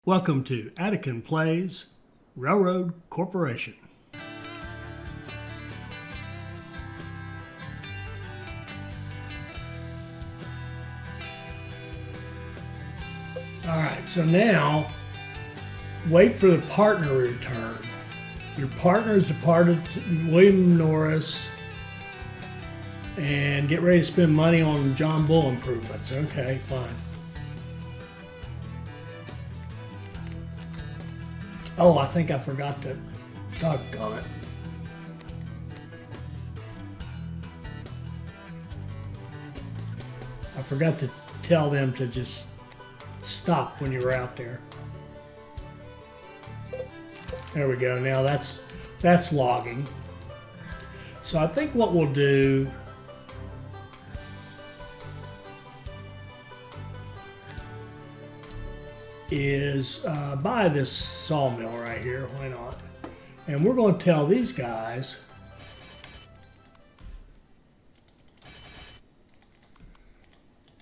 Welcome to Attican Plays Railroad Corporation. Alright, so now wait for the partner to return. Your partner's departed, William Norris, and get ready to spend money on John Bull improvements. Okay, fine. Oh, I think I forgot to talk on it. I forgot to tell them to just stop when you were out there. There we go. Now that's logging. So I think what we'll do is buy this sawmill right here. Why not? And we're going to tell these guys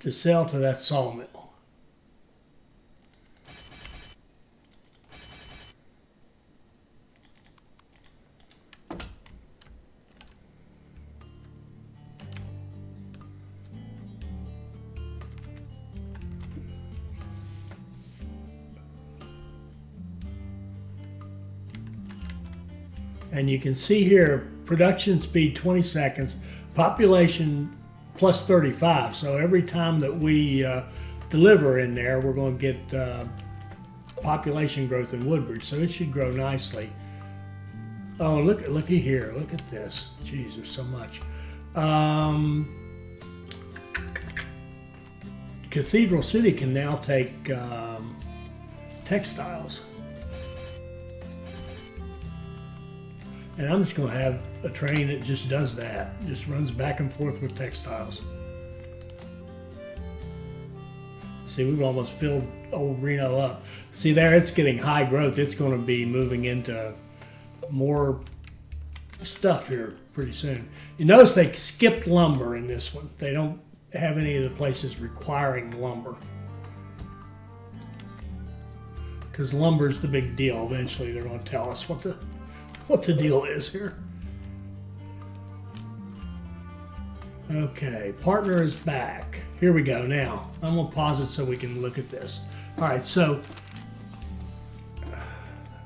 to sell to that sawmill. And you can see here, production speed 20 seconds, population plus 35. So every time that we deliver in there, we're going to get population growth in Woodbridge. So it should grow nicely. Oh, looky here. Look at this. Jeez, there's so much. Cathedral City can now take textiles. And I'm just going to have a train that just does that. Just runs back and forth with textiles. See, we've almost filled old Reno up. See there, it's getting high growth. It's going to be moving into more stuff here pretty soon. You notice they skipped lumber in this one. They don't have any of the places requiring lumber. Because lumber's the big deal. Eventually they're going to tell us what the deal is here. Okay, partner is back. Here we go. Now, I'm going to pause it so we can look at this. All right, so,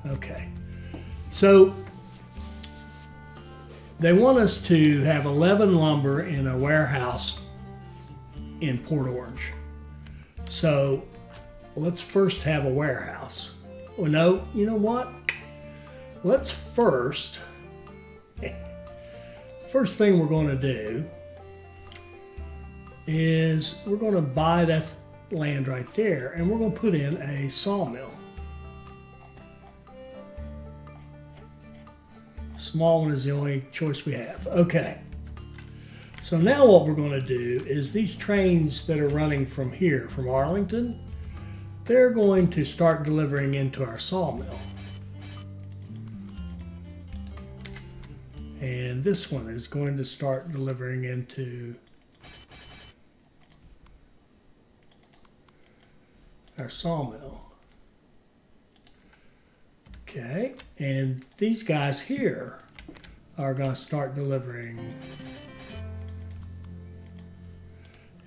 okay. So, they want us to have 11 lumber in a warehouse in Port Orange. So, let's first have a warehouse. Well, no, you know what? Let's first thing we're going to do is we're going to buy that land right there and we're going to put in a sawmill. Small one is the only choice we have. Okay. So now what we're going to do is these trains that are running from here, from Arlington, they're going to start delivering into our sawmill. And this one is going to start delivering into our sawmill. Okay, and these guys here are going to start delivering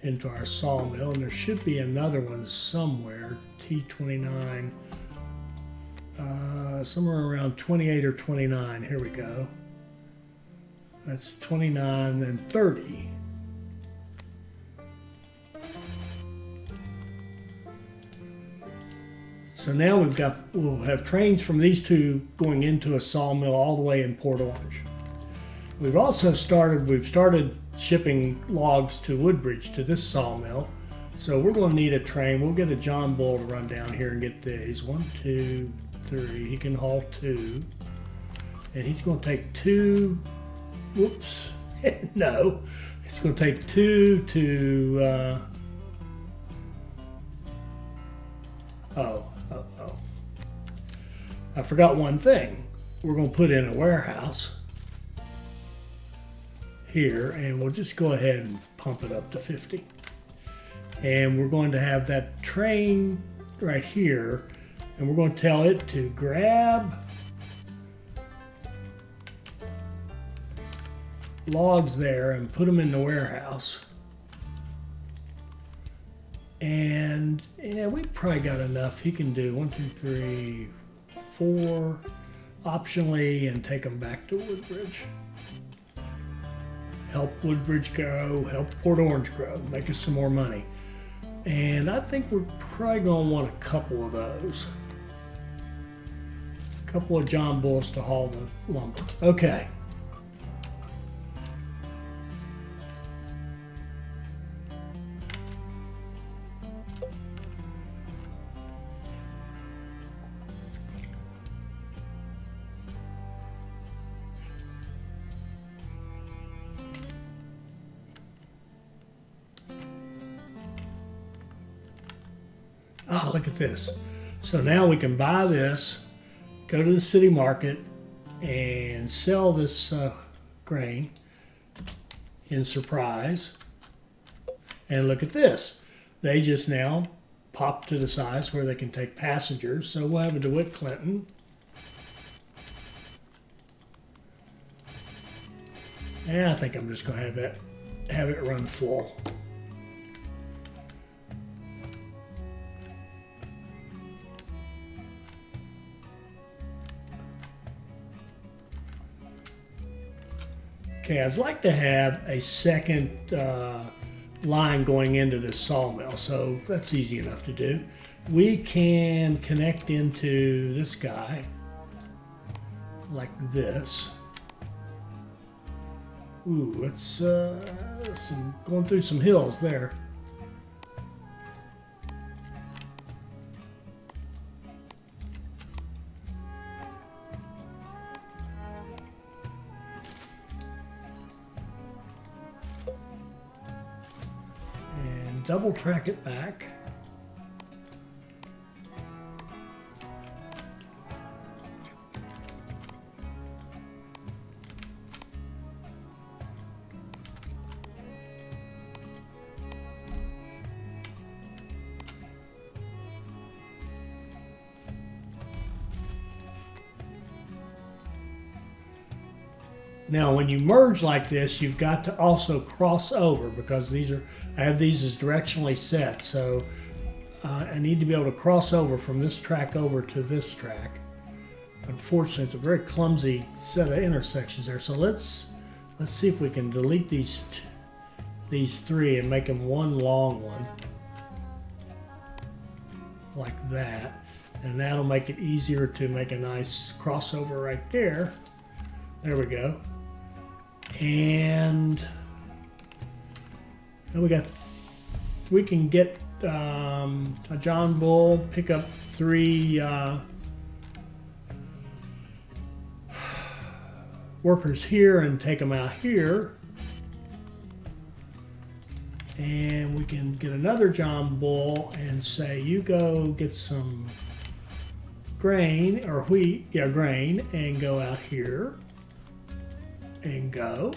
into our sawmill, and there should be another one somewhere, T29, somewhere around 28 or 29. Here we go. That's 29 and 30. So now we'll have trains from these two going into a sawmill all the way in Port Orange. We've started shipping logs to Woodbridge to this sawmill. So we're going to need a train. We'll get a John Bull to run down here and get these. 1, 2, 3. He can haul 2. And he's going to take 2. Whoops. No. It's going to take 2 to... Oh. I forgot one thing. We're going to put in a warehouse here, and we'll just go ahead and pump it up to 50. And we're going to have that train right here, And we're going to tell it to grab logs there and put them in the warehouse. And yeah, we probably got enough. He can do 1, 2, 3, 4 optionally and take them back to Woodbridge. Help Woodbridge grow, help Port Orange grow, make us some more money. And I think we're probably going to want a couple of those. A couple of John Bulls to haul the lumber. Okay. Oh, look at this. So now we can buy this, go to the city market, and sell this grain in Surprise. And look at this. They just now pop to the size where they can take passengers. So we'll have a DeWitt Clinton. And I think I'm just going to have it run full. Okay, I'd like to have a second line going into this sawmill, so that's easy enough to do. We can connect into this guy like this. Ooh, it's going through some hills there. Double track it back. Now, when you merge like this, you've got to also cross over because I have these as directionally set. So I need to be able to cross over from this track over to this track. Unfortunately, it's a very clumsy set of intersections there. So let's see if we can delete these three and make them one long one, like that. And that'll make it easier to make a nice crossover right there. There we go. And then we can get a John Bull, pick up 3 workers here and take them out here. And we can get another John Bull and say, you go get some grain or wheat, grain, and go out here. And go.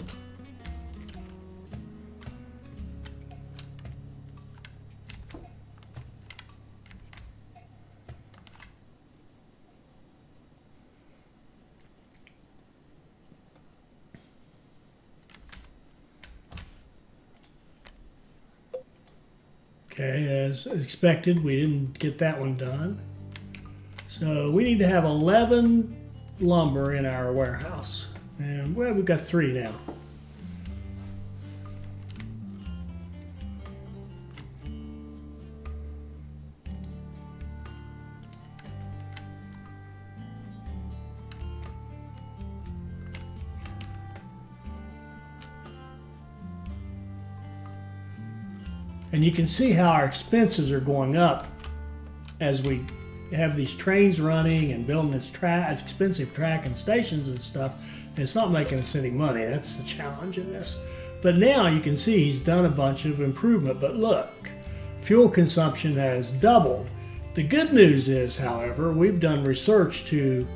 Okay, as expected, we didn't get that one done. So we need to have 11 lumber in our warehouse. And well, we've got 3 now. And you can see how our expenses are going up as we have these trains running and building this expensive track and stations and stuff. It's not making us any money. That's the challenge in this. But now you can see he's done a bunch of improvement. But look, fuel consumption has doubled. The good news is, however, we've done research to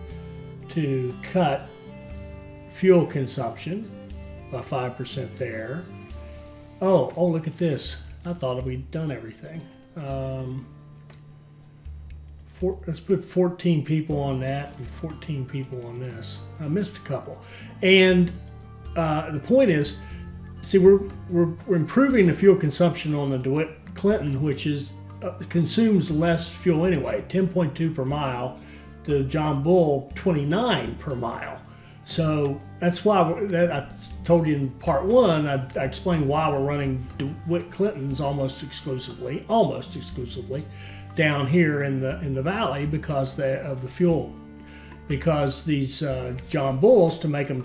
cut fuel consumption by 5% there. Oh, look at this. I thought we'd done everything. let's put 14 people on that and 14 people on this. I missed a couple. And the point is, see, we're improving the fuel consumption on the DeWitt Clinton, which is consumes less fuel anyway, 10.2 per mile. The John Bull, 29 per mile. So that's why I told you in part one. I explained why we're running DeWitt Clintons almost exclusively down here in the valley because of the fuel. Because these John Bulls, to make them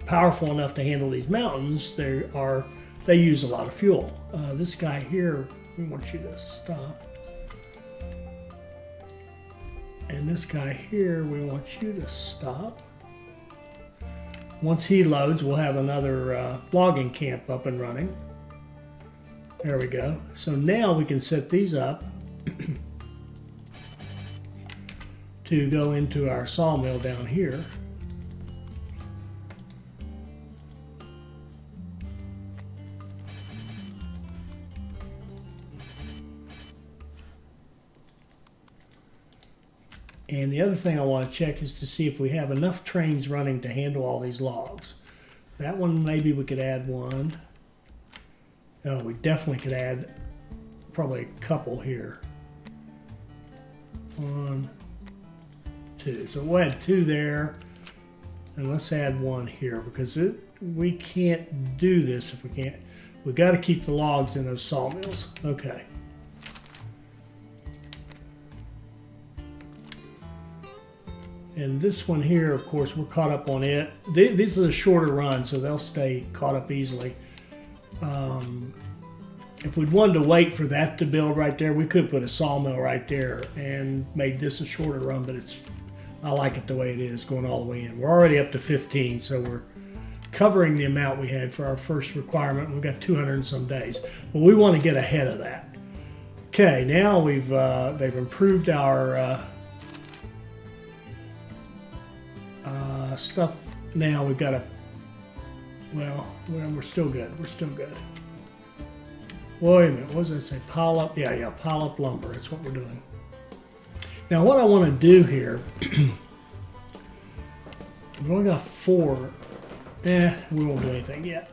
powerful enough to handle these mountains, they use a lot of fuel. This guy here, we want you to stop. And this guy here, we want you to stop. Once he loads, we'll have another logging camp up and running. There we go. So now we can set these up to go into our sawmill down here. And the other thing I want to check is to see if we have enough trains running to handle all these logs. That one, maybe we could add one. Oh, we definitely could add probably a couple here. 1, 2. So we'll add 2 there. And let's add 1 here because we can't do this if we can't. We got to keep the logs in those sawmills. Okay. And this one here, of course, we're caught up on it. These are a shorter run, so they'll stay caught up easily. If we'd wanted to wait for that to build right there, we could put a sawmill right there and made this a shorter run, but I like it the way it is, going all the way in. We're already up to 15, so we're covering the amount we had for our first requirement. We've got 200 and some days, but we want to get ahead of that. Okay, now they've improved our stuff. Now we've got well, we're still good. We're still good. Wait a minute, what does that say? Pile up? Yeah, pile up lumber. That's what we're doing. Now what I want to do here, we've only got 4. We won't do anything yet.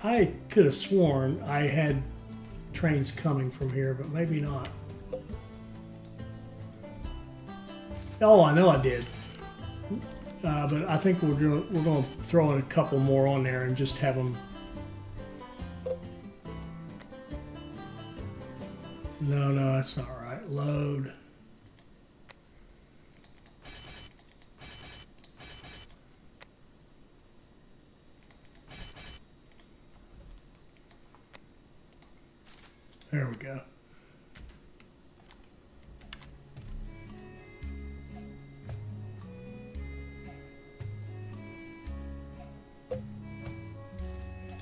I could have sworn I had trains coming from here, but maybe not. Oh, I know I did. But I think we're going to throw in a couple more on there and just have them. No, that's not right. Load. There we go.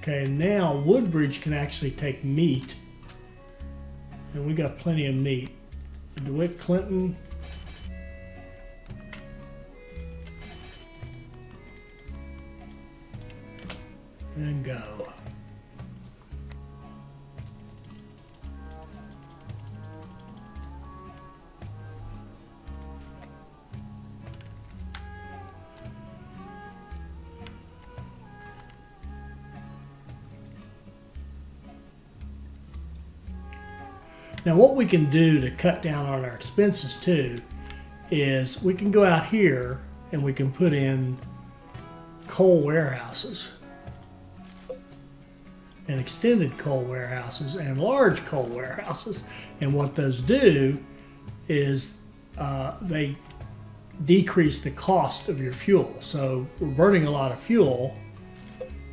Okay, now Woodbridge can actually take meat, and we got plenty of meat. DeWitt Clinton. And go. Now what we can do to cut down on our expenses too is we can go out here and we can put in coal warehouses and extended coal warehouses and large coal warehouses. And what those do is they decrease the cost of your fuel. So we're burning a lot of fuel,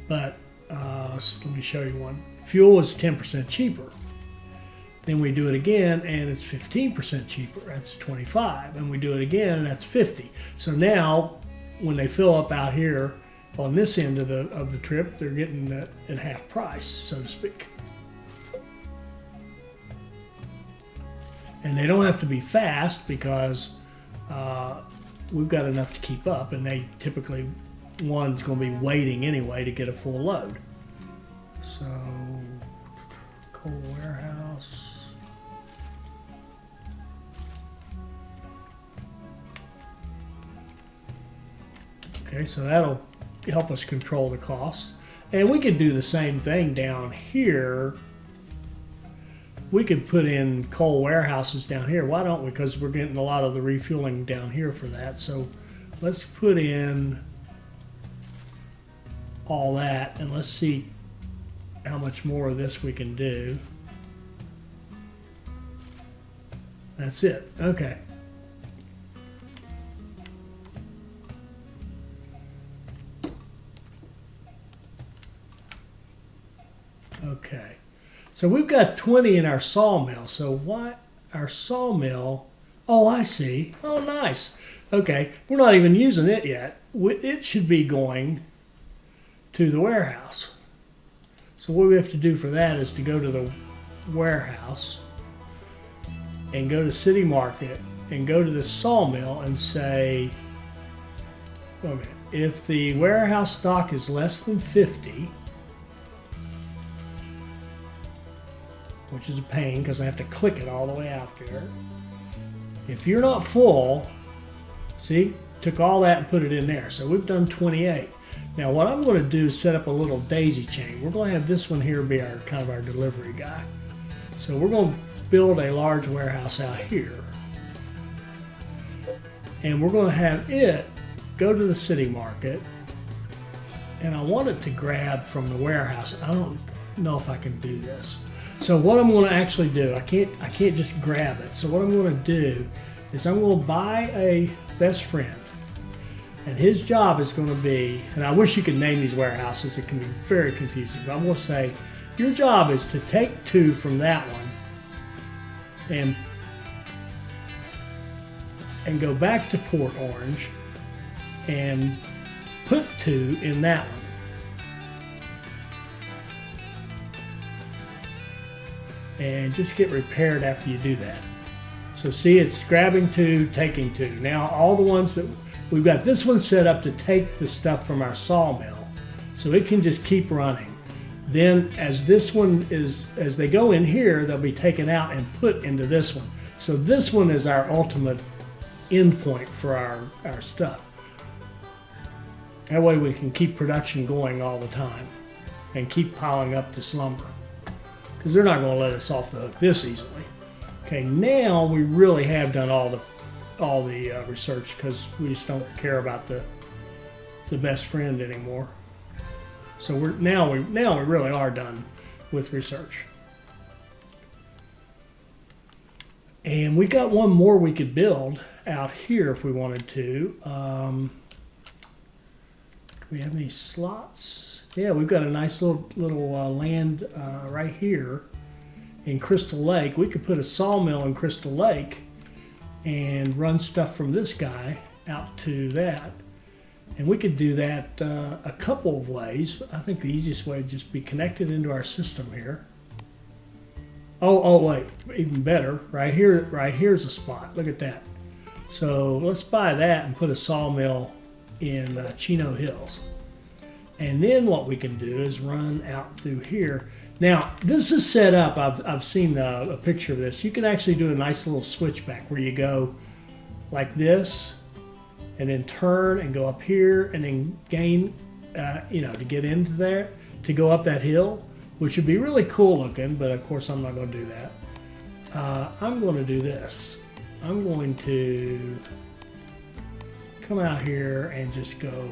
but let me show you one. Fuel is 10% cheaper. Then we do it again and it's 15% cheaper. That's 25. And we do it again and that's 50. So now when they fill up out here On this end of the trip, they're getting it at half price, so to speak. And they don't have to be fast because we've got enough to keep up, and they typically, one's going to be waiting anyway to get a full load. So, coal warehouse. Okay, so that'll help us control the costs. And we could do the same thing down here. We could put in coal warehouses down here. Why don't we? Because we're getting a lot of the refueling down here for that. So let's put in all that, and let's see how much more of this we can do. That's it. Okay. Okay. So we've got 20 in our sawmill. So what? Our sawmill. Oh, I see. Oh, nice. Okay. We're not even using it yet. It should be going to the warehouse. So what we have to do for that is to go to the warehouse and go to City Market and go to the sawmill and say, wait a minute, if the warehouse stock is less than 50, which is a pain because I have to click it all the way out there. If you're not full, see, took all that and put it in there. So we've done 28. Now what I'm going to do is set up a little daisy chain. We're going to have this one here be our kind of our delivery guy. So we're going to build a large warehouse out here. And we're going to have it go to the City Market. And I want it to grab from the warehouse. I don't know if I can do this. So what I'm going to actually do, I can't just grab it. So what I'm going to do is I'm going to buy a best friend. And his job is going to be, and I wish you could name these warehouses, it can be very confusing, but I'm going to say, your job is to take 2 from that one and go back to Port Orange and put 2 in that one. And just get repaired after you do that. So see, it's grabbing 2, taking 2. Now all the ones that we've got, this one set up to take the stuff from our sawmill, so it can just keep running. Then as this one is, as they go in here, they'll be taken out and put into this one. So this one is our ultimate endpoint for our stuff. That way we can keep production going all the time and keep piling up this lumber, because they're not going to let us off the hook this easily. Okay, now we really have done all the research, because we just don't care about the best friend anymore. So now we really are done with research. And we got one more we could build out here if we wanted to. Do we have any slots? Yeah, we've got a nice little land right here in Crystal Lake. We could put a sawmill in Crystal Lake and run stuff from this guy out to that. And we could do that a couple of ways. I think the easiest way would just be connected into our system here. Oh wait, even better. Right here's a spot. Look at that. So let's buy that and put a sawmill in Chino Hills. And then what we can do is run out through here. Now, this is set up, I've seen a picture of this. You can actually do a nice little switchback where you go like this and then turn and go up here and then gain, to get into there, to go up that hill, which would be really cool looking, but of course I'm not going to do that. I'm going to do this. I'm going to come out here and just go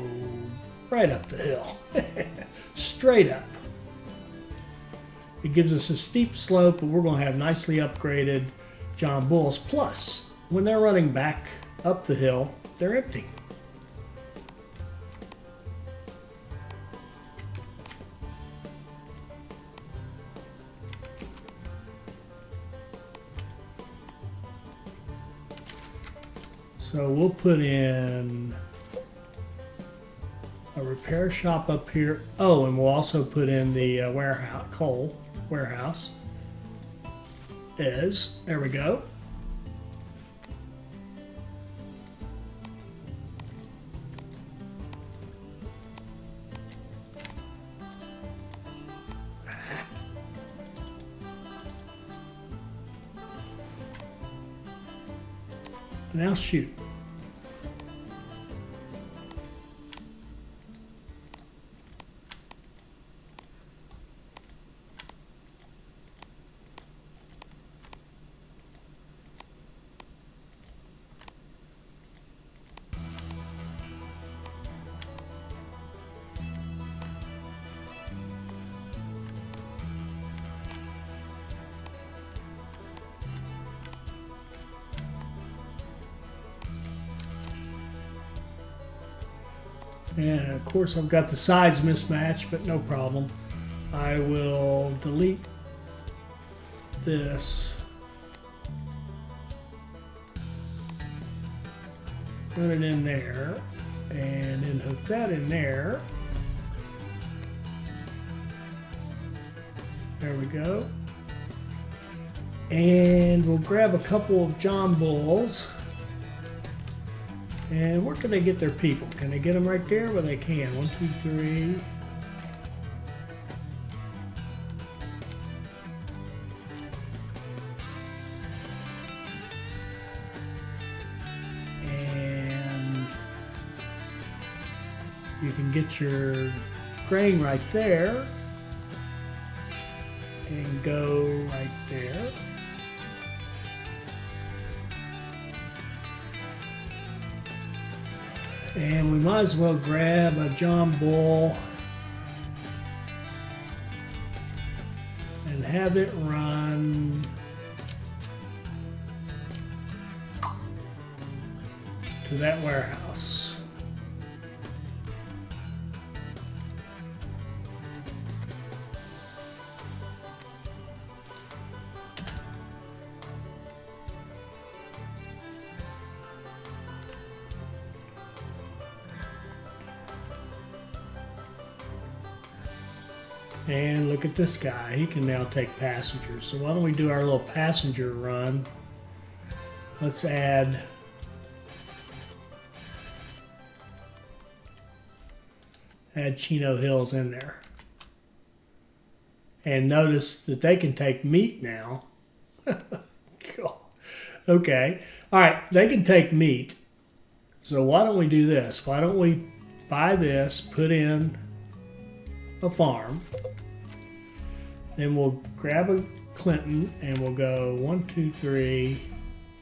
right up the hill, straight up. It gives us a steep slope, but we're going to have nicely upgraded John Bulls. Plus, when they're running back up the hill, they're empty. So we'll put in a repair shop up here. Oh, and we'll also put in the warehouse, coal warehouse. There we go. Now shoot. And of course I've got the sides mismatched, but no problem. I will delete this. Put it in there, and then hook that in there. There we go. And we'll grab a couple of John Bulls. And where can they get their people? Can they get them right there? Well, they can. 1, 2, 3. And you can get your grain right there. And go right there. And we might as well grab a John Bull and have it run to that warehouse. And look at this guy, he can now take passengers. So why don't we do our little passenger run? Let's add Chino Hills in there. And notice that they can take meat now. Okay, all right, they can take meat. So why don't we do this? Why don't we buy this, put in a farm. Then we'll grab a Clinton and we'll go 1, 2, 3,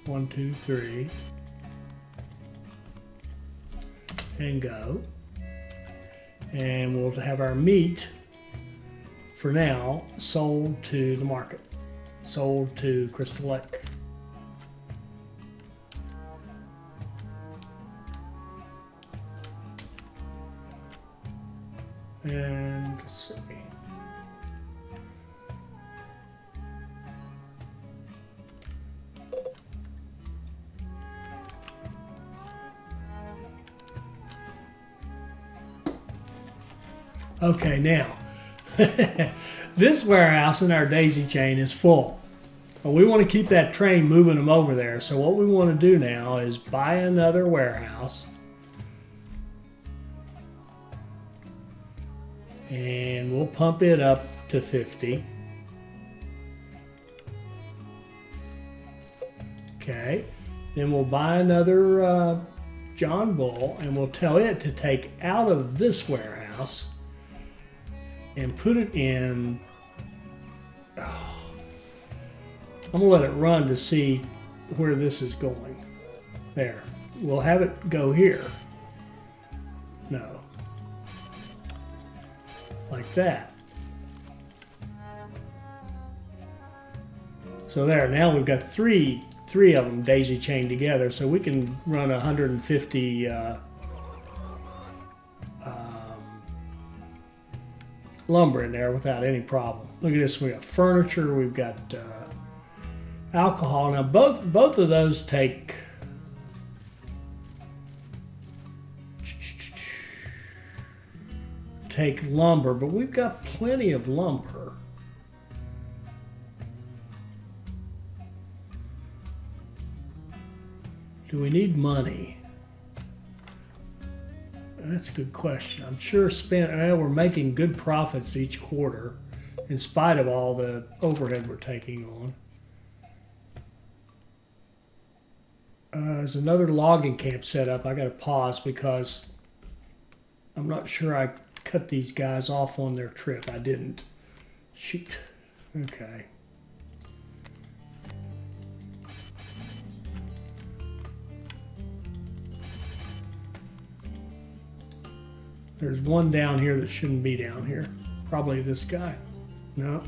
1, 2, 3, and go. And we'll have our meat for now sold to the market, sold to Crystal Lake. And let's see. Okay, now this warehouse in our daisy chain is full. But we want to keep that train moving them over there. So what we want to do now is buy another warehouse. And we'll pump it up to 50. Okay, then we'll buy another John Bull and we'll tell it to take out of this warehouse and put it in. Oh, I'm gonna let it run to see where this is going. There, we'll have it go here. No. Like that. So there, now we've got three of them daisy chained together, so we can run 150 lumber in there without any problem. Look at this, we got furniture, we've got alcohol. Now both of those take take lumber, but we've got plenty of lumber. Do we need money? That's a good question. I'm sure we're making good profits each quarter in spite of all the overhead we're taking on. There's another logging camp set up. I got to pause because I'm not sure I cut these guys off on their trip. I didn't. Shoot. Okay. There's one down here that shouldn't be down here. Probably this guy. No.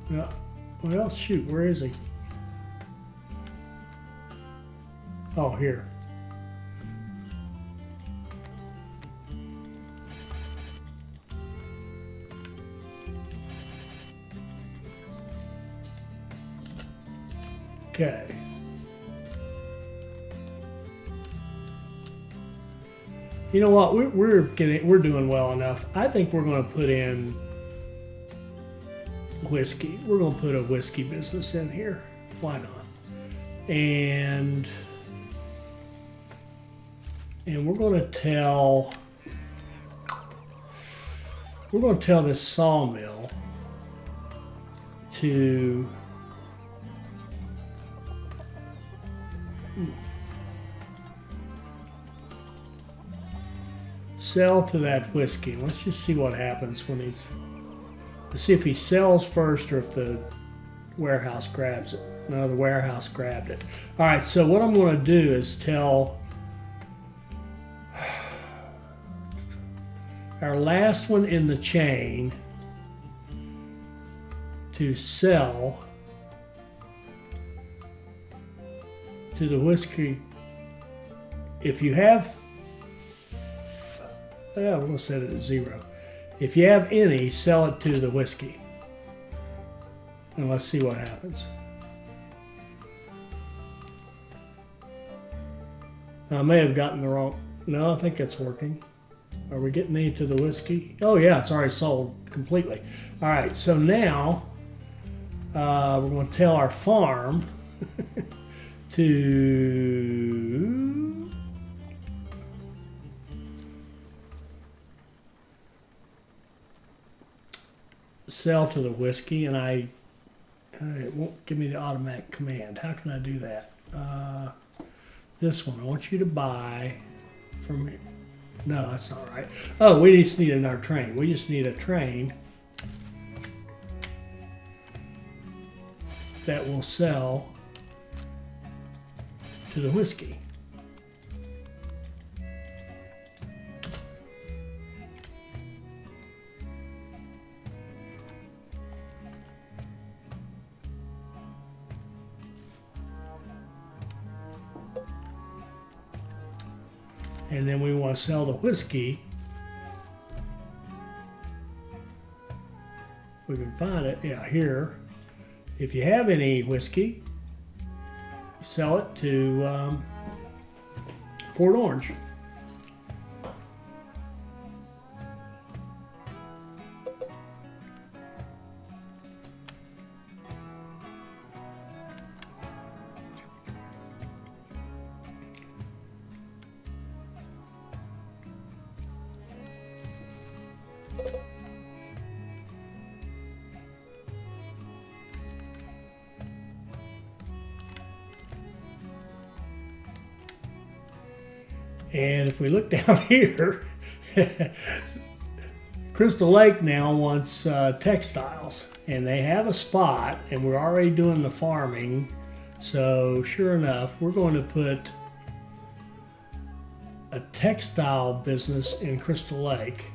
No. Well, shoot, where is he? Oh, here. Okay. You know what? We're doing well enough. I think we're going to put in whiskey. We're going to put a whiskey business in here. Why not? And we're going to tell this sawmill to sell to that whiskey. Let's just see what happens when let's see if he sells first or if the warehouse grabs it. No, the warehouse grabbed it. All right, so what I'm going to do is tell our last one in the chain to sell to the whiskey. If you have, we're going to set it at 0. If you have any, sell it to the whiskey. And let's see what happens. I may have gotten the wrong. No, I think that's working. Are we getting any to the whiskey? Oh yeah, it's already sold completely. All right, so now we're going to tell our farm to sell to the whiskey, and it won't give me the automatic command. How can I do that? This one, I want you to buy from me. No, that's not right. Oh, we just need another train. We just need a train that will sell to the whiskey. And then we want to sell the whiskey. We can find it, yeah, here. If you have any whiskey, sell it to Port Orange. And if we look down here, Crystal Lake now wants textiles, and they have a spot, and we're already doing the farming. So sure enough, we're going to put a textile business in Crystal Lake.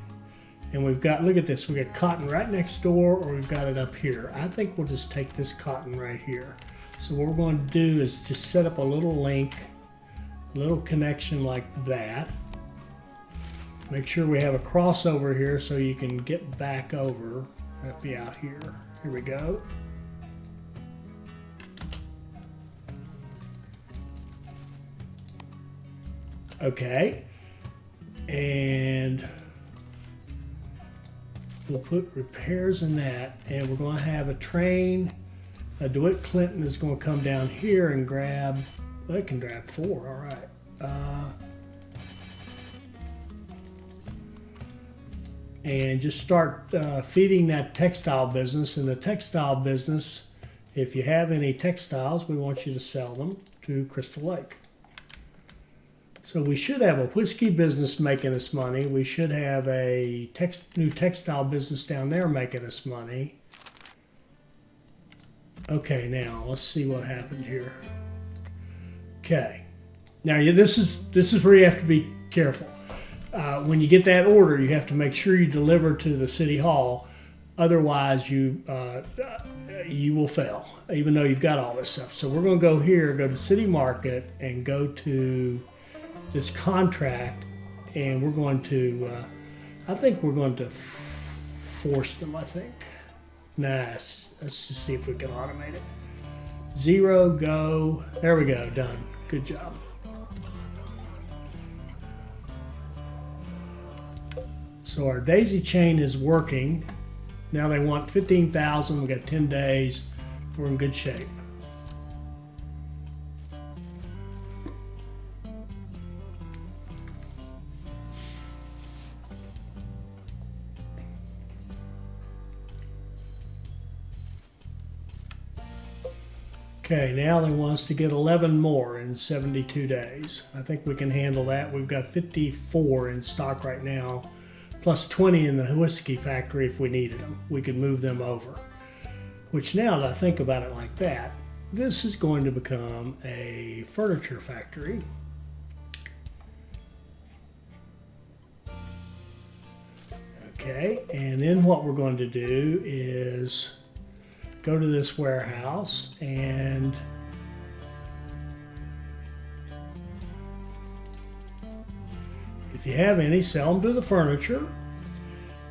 And we've got, look at this, we got cotton right next door, or we've got it up here. I think we'll just take this cotton right here. So what we're going to do is just set up a little link, a little connection like that. Make sure we have a crossover here so you can get back over. That'll be out here. Here we go. Okay, and we'll put repairs in that, and we're going to have a train. DeWitt Clinton is going to come down here and grab, well, it can grab 4, all right. And just start feeding that textile business. In the textile business, if you have any textiles, we want you to sell them to Crystal Lake. So we should have a whiskey business making us money. We should have a new textile business down there making us money. Okay, now let's see what happened here. Okay, now this is where you have to be careful. When you get that order, you have to make sure you deliver to the city hall. Otherwise, you will fail, even though you've got all this stuff. So we're going to go here, go to City Market, and go to this contract, and we're going to, I think we're going to force them, I think. Nah, let's just see if we can automate it. 0, go, there we go, done. Good job. So our daisy chain is working. Now they want 15,000, we got 10 days, we're in good shape. Okay, now they want us to get 11 more in 72 days. I think we can handle that. We've got 54 in stock right now, plus 20 in the whiskey factory if we needed them. We could move them over. Which now that I think about it like that, this is going to become a furniture factory. Okay, and then what we're going to do is go to this warehouse, and if you have any, sell them to the furniture.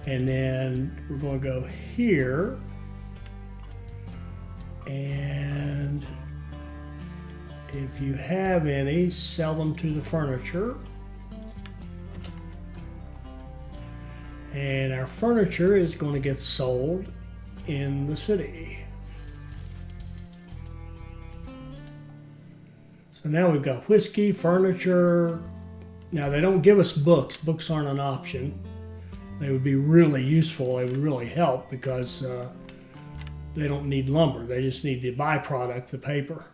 And then we're going to go here, and if you have any, sell them to the furniture. And our furniture is going to get sold in the city. So now we've got whiskey, furniture. Now they don't give us books. Books aren't an option. They would be really useful. They would really help because they don't need lumber. They just need the byproduct, the paper.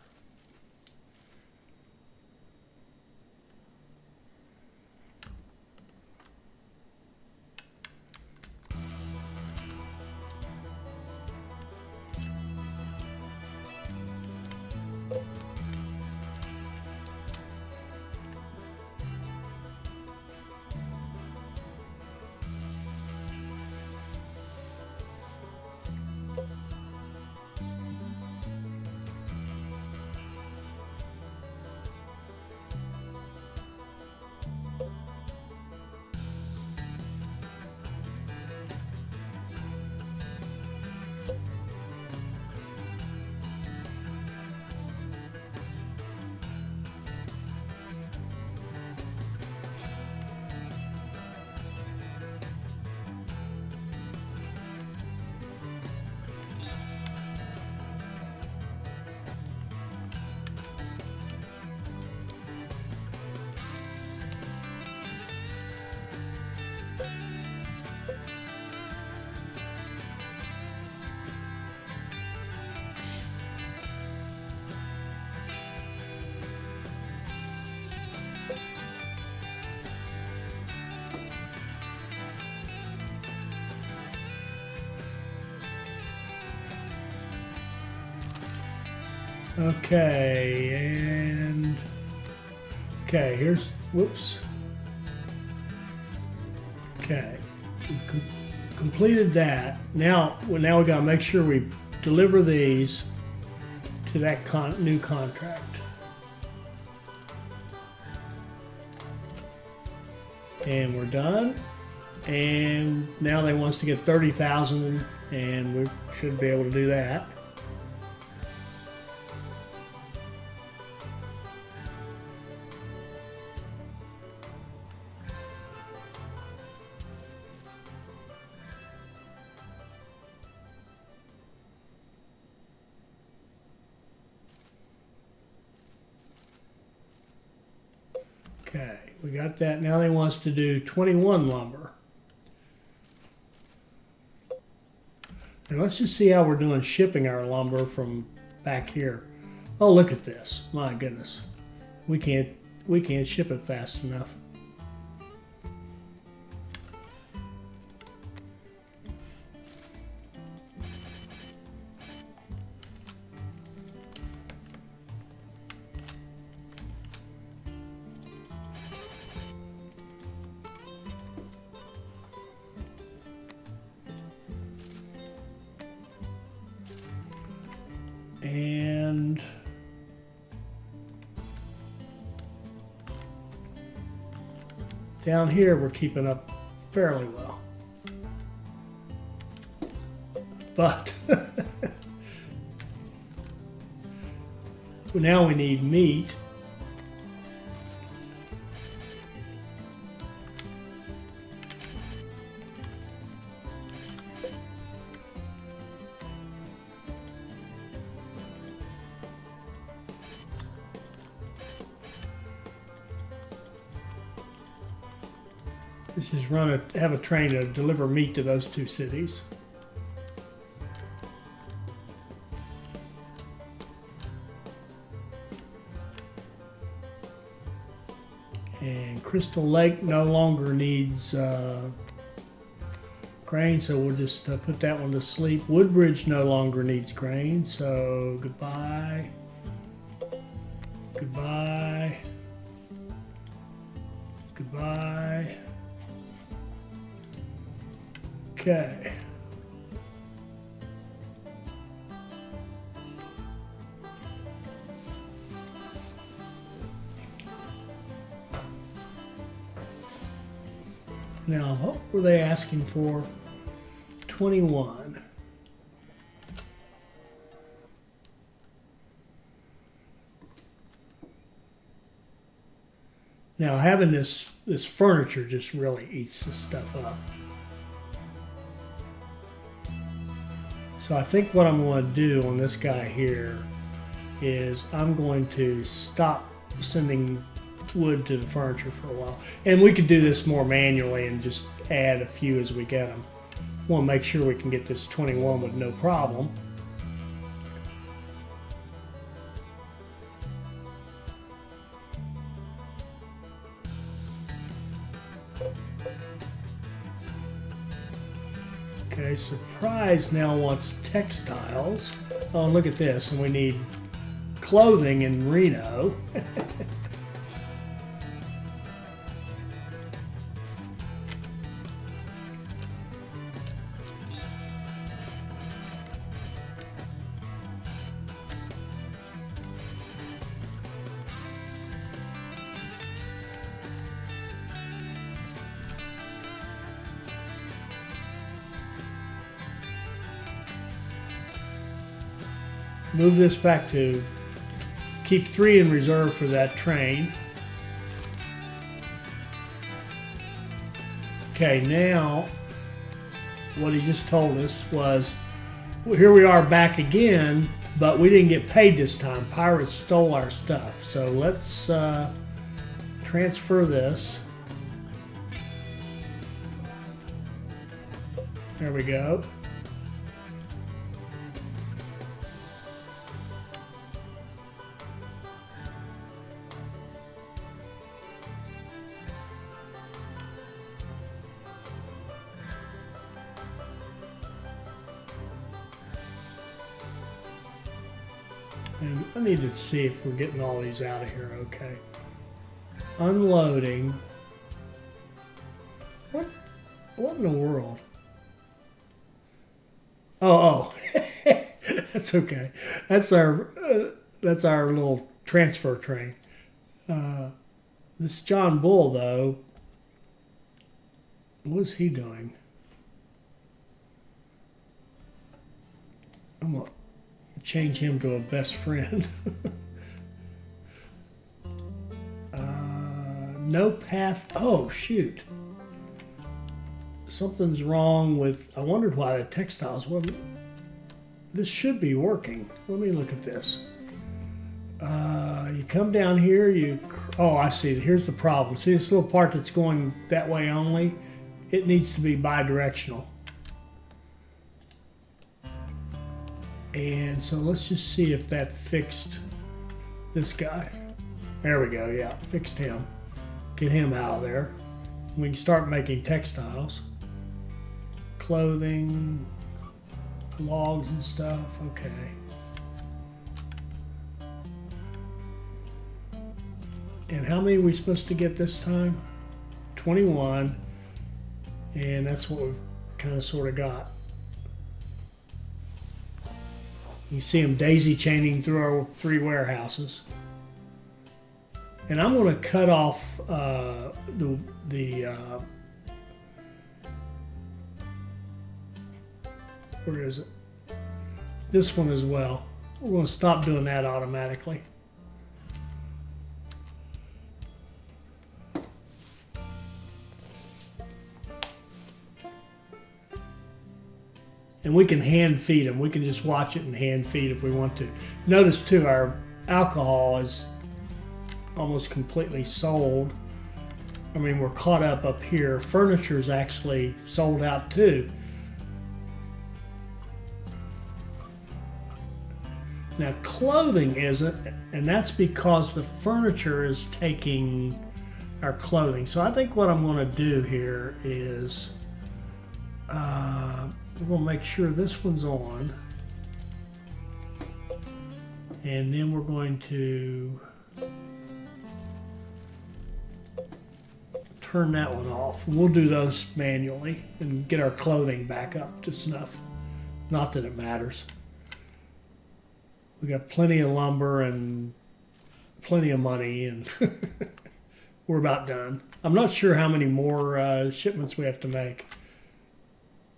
Okay, and okay, here's, whoops. Okay, completed that. Now we gotta make sure we deliver these to that new contract. And we're done. And now they want us to get 30,000, and we should be able to do that. Okay, we got that. Now they want us to do 21 lumber. And let's just see how we're doing shipping our lumber from back here. Oh, look at this. My goodness. We can't ship it fast enough. And down here we're keeping up fairly well. But now we need meat. This is have a train to deliver meat to those two cities. And Crystal Lake no longer needs grain, so we'll just put that one to sleep. Woodbridge no longer needs grain, so goodbye. Goodbye. Goodbye. Okay. Now, what were they asking for? 21. Now, having this furniture just really eats this stuff up. So I think what I'm going to do on this guy here is I'm going to stop sending wood to the furniture for a while. And we could do this more manually and just add a few as we get them. Want to make sure we can get this 21 with no problem. Okay, Surprise now wants textiles. Oh, and look at this, and we need clothing in Reno. Move this back to keep 3 in reserve for that train. Okay, now what he just told us was, well, here we are back again, but we didn't get paid this time. Pirates stole our stuff. So let's transfer this. There we go. And I need to see if we're getting all these out of here okay. Unloading. What in the world? Oh. That's okay. That's our little transfer train. This John Bull, though, what is he doing? I'm gonna change him to a best friend. No path. Oh, shoot. Something's wrong with, I wondered why the textiles wasn't. This should be working. Let me look at this. You come down here, you Oh, I see. Here's the problem. See this little part that's going that way only? It needs to be bi-directional. And so let's just see if that fixed this guy. There we go, yeah, fixed him. Get him out of there. We can start making textiles. Clothing, logs and stuff, okay. And how many are we supposed to get this time? 21. And that's what we've kind of sort of got. You see them daisy chaining through our 3 warehouses. And I'm going to cut off where is it? This one as well. We're going to stop doing that automatically. And we can hand feed them. We can just watch it and hand feed if we want to. Notice too, our alcohol is almost completely sold. I mean, we're caught up here. Furniture is actually sold out too. Now, clothing isn't, and that's because the furniture is taking our clothing. So I think what I'm going to do here is we're going to make sure this one's on. And then we're going to turn that one off. We'll do those manually and get our clothing back up to snuff. Not that it matters. We got plenty of lumber and plenty of money, and we're about done. I'm not sure how many more shipments we have to make.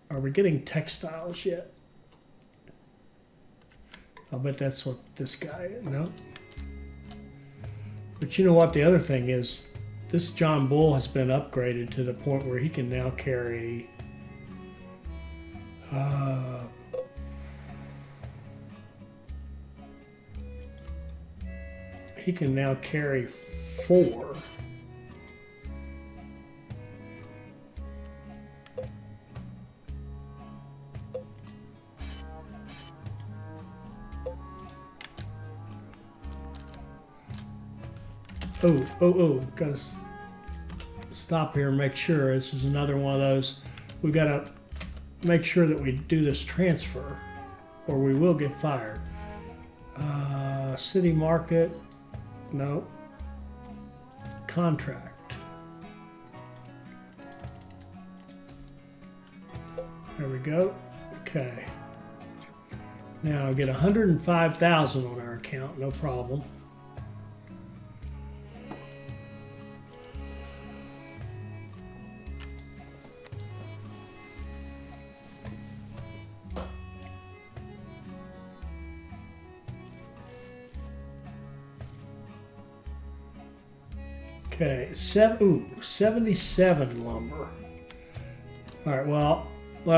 Are we getting textiles yet? I'll bet that's what this guy is. No. But you know what? The other thing is, this John Bull has been upgraded to the point where he can now carry he can now carry 4. Gotta stop here and make sure. This is another one of those. We've got to make sure that we do this transfer or we will get fired. City market, no. Contract. There we go. Okay. Now I'll get 105,000 on our account, no problem. Okay, 77 lumber. All right, well,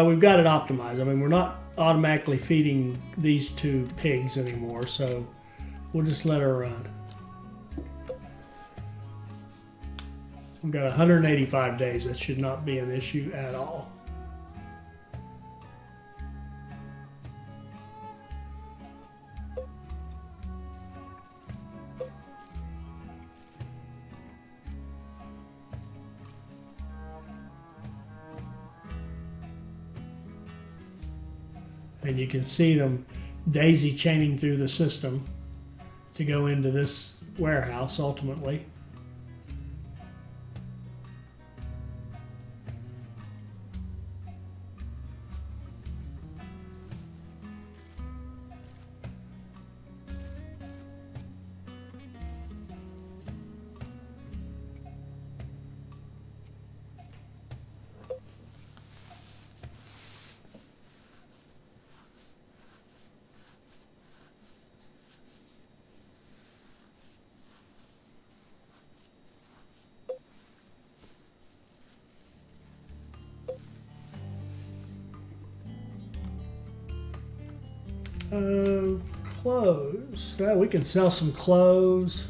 we've got it optimized. I mean, we're not automatically feeding these 2 pigs anymore, so we'll just let her run. We've got 185 days. That should not be an issue at all. And you can see them daisy chaining through the system to go into this warehouse ultimately. Clothes. We can sell some clothes.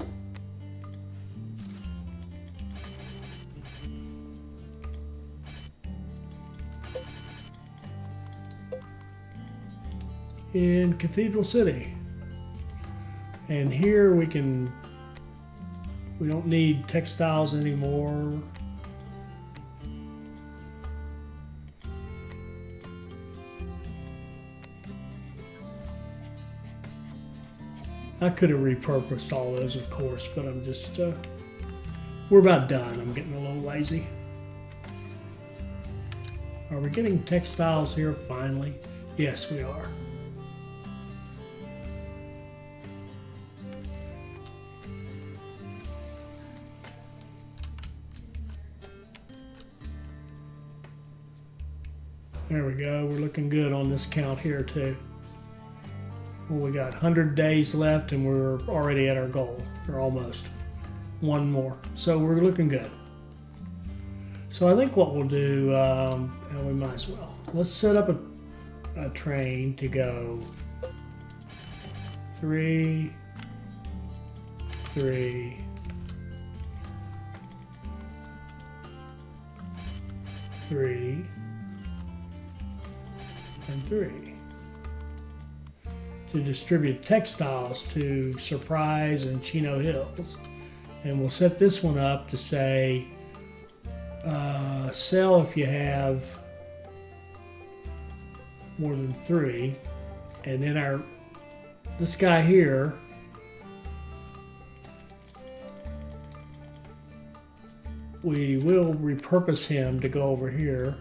in Cathedral City. And here we don't need textiles anymore. I could have repurposed all those, of course, but I'm just, we're about done. I'm getting a little lazy. Are we getting textiles here finally? Yes, we are. There we go. We're looking good on this count here too. Well, we got 100 days left and we're already at our goal, or almost. One more. So we're looking good. So I think what we'll do, we might as well. Let's set up a train to go 3, 3, 3, and 3 to distribute textiles to Surprise and Chino Hills. And we'll set this one up to say sell if you have more than 3. And then this guy here, we will repurpose him to go over here.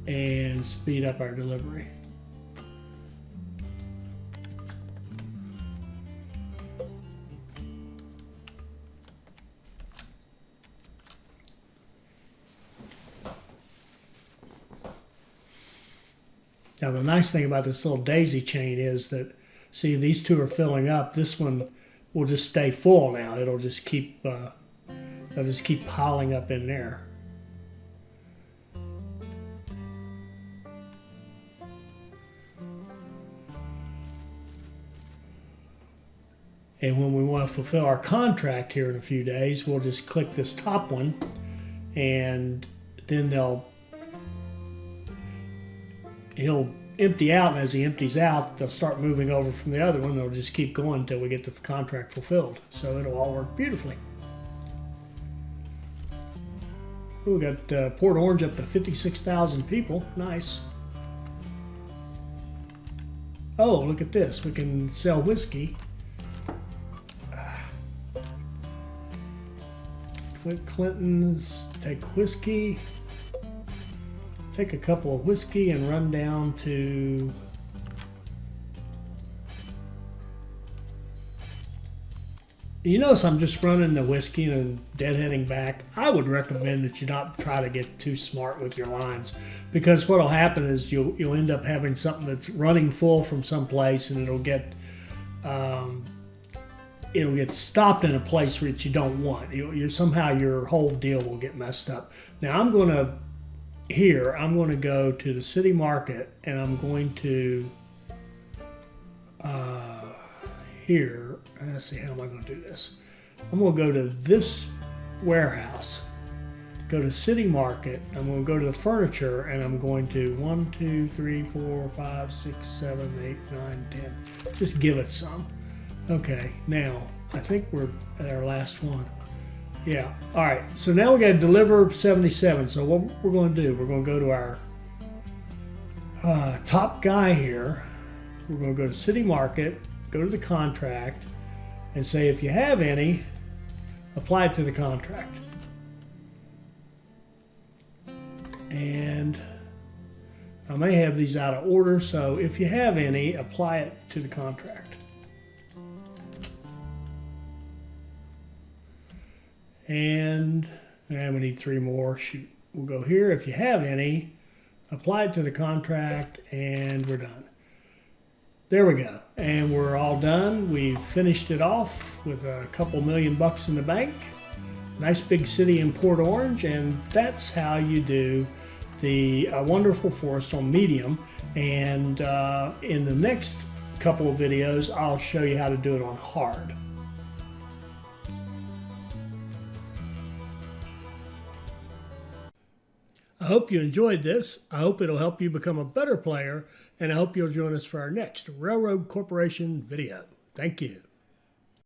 And speed up our delivery. Now the nice thing about this little daisy chain is that, see, these two are filling up. This one will just stay full now. It'll just keep, they'll just keep piling up in there. And when we want to fulfill our contract here in a few days, we'll just click this top one, and then he'll empty out, and as he empties out, they'll start moving over from the other one. They'll just keep going until we get the contract fulfilled. So it'll all work beautifully. We got Port Orange up to 56,000 people. Nice. Oh, look at this. We can sell whiskey. Clinton's take whiskey, take a couple of whiskey and run down to you notice I'm just running the whiskey and deadheading back. I would recommend that you not try to get too smart with your lines, because what will happen is you'll end up having something that's running full from someplace, and it'll get stopped in a place which you don't want. Somehow your whole deal will get messed up. Now I'm going to go to the city market, and I'm going to here. Let's see, how am I going to do this? I'm going to go to this warehouse, go to city market. I'm going to go to the furniture, and I'm going to 1, 2, 3, 4, 5, 6, 7, 8, 9, 10. Just give it some. Okay, now I think we're at our last one. Yeah, all right, so now we got to deliver 77. So what we're going to do, we're going to go to our top guy here. We're going to go to City Market, go to the contract, and say if you have any, apply it to the contract. And I may have these out of order, so if you have any, apply it to the contract. And we need 3 more. Shoot, we'll go here. If you have any, apply it to the contract, and we're done. There we go. And we're all done. We've finished it off with a couple $1,000,000 in the bank. Nice big city in Port Orange, and that's how you do the Wonderful Forest on medium. And in the next couple of videos, I'll show you how to do it on hard. I hope you enjoyed this. I hope it'll help you become a better player, and I hope you'll join us for our next Railroad Corporation video. Thank you.